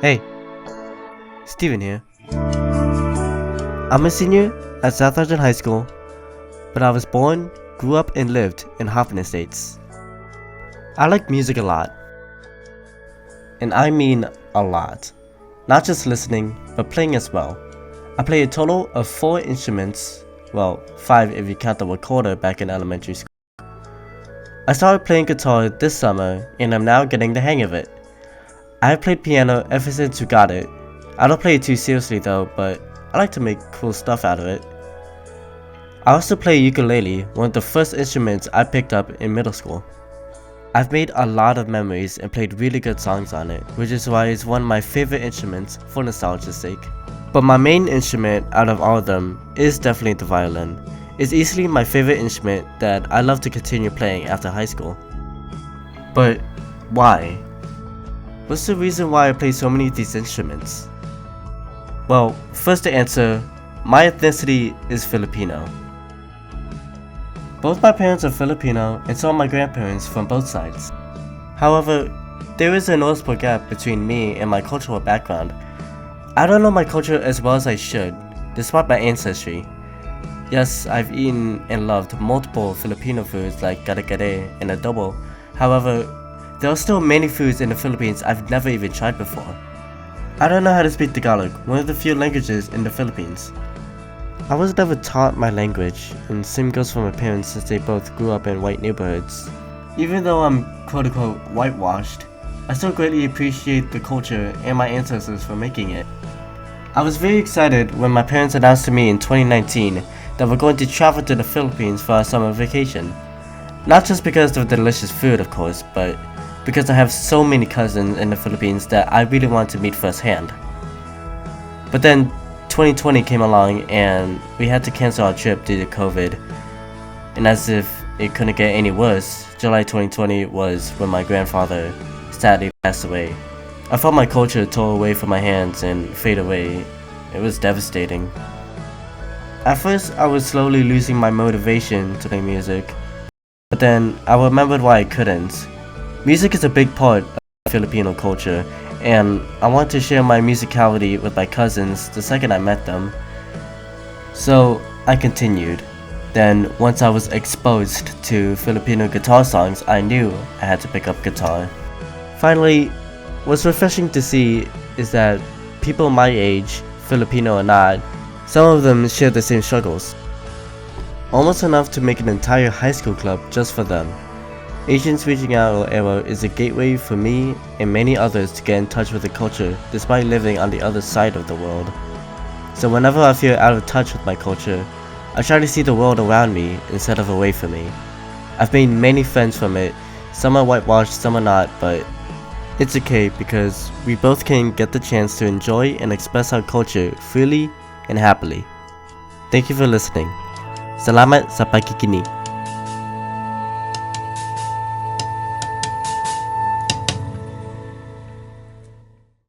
Hey, Steven here. I'm a senior at South Argent High School, but I was born, grew up, and lived in Hoffman Estates. I like music a lot. And I mean a lot. Not just listening, but playing as well. I play a total of 4 instruments, well, 5 if you count the recorder back in elementary school. I started playing guitar this summer, and I'm now getting the hang of it. I have played piano ever since we got it. I don't play it too seriously though, but I like to make cool stuff out of it. I also play ukulele, one of the first instruments I picked up in middle school. I've made a lot of memories and played really good songs on it, which is why it's one of my favorite instruments for nostalgia's sake. But my main instrument out of all of them is definitely the violin. It's easily my favorite instrument that I love to continue playing after high school. But why? What's the reason why I play so many of these instruments? Well, first to answer, my ethnicity is Filipino. Both my parents are Filipino and so are my grandparents from both sides. However, there is a noticeable gap between me and my cultural background. I don't know my culture as well as I should, despite my ancestry. Yes, I've eaten and loved multiple Filipino foods like kare-kare and adobo. However, there are still many foods in the Philippines I've never even tried before. I don't know how to speak Tagalog, one of the few languages in the Philippines. I was never taught my language, and same goes for my parents since they both grew up in white neighborhoods. Even though I'm quote-unquote whitewashed, I still greatly appreciate the culture and my ancestors for making it. I was very excited when my parents announced to me in 2019 that we're going to travel to the Philippines for our summer vacation. Not just because of the delicious food, of course, but because I have so many cousins in the Philippines that I really want to meet firsthand. But then 2020 came along and we had to cancel our trip due to COVID. And as if it couldn't get any worse, July 2020 was when my grandfather sadly passed away. I felt my culture tore away from my hands and fade away. It was devastating. At first, I was slowly losing my motivation to play music. But then I remembered why I couldn't. Music is a big part of Filipino culture, and I want to share my musicality with my cousins the second I met them. So I continued. Then once I was exposed to Filipino guitar songs, I knew I had to pick up guitar. Finally, what's refreshing to see is that people my age, Filipino or not, some of them share the same struggles. Almost enough to make an entire high school club just for them. Asians Reaching Out Era is a gateway for me and many others to get in touch with the culture despite living on the other side of the world. So whenever I feel out of touch with my culture, I try to see the world around me instead of away from me. I've made many friends from it, some are whitewashed, some are not, but it's okay because we both can get the chance to enjoy and express our culture freely and happily. Thank you for listening. Salamat sa pakikinig.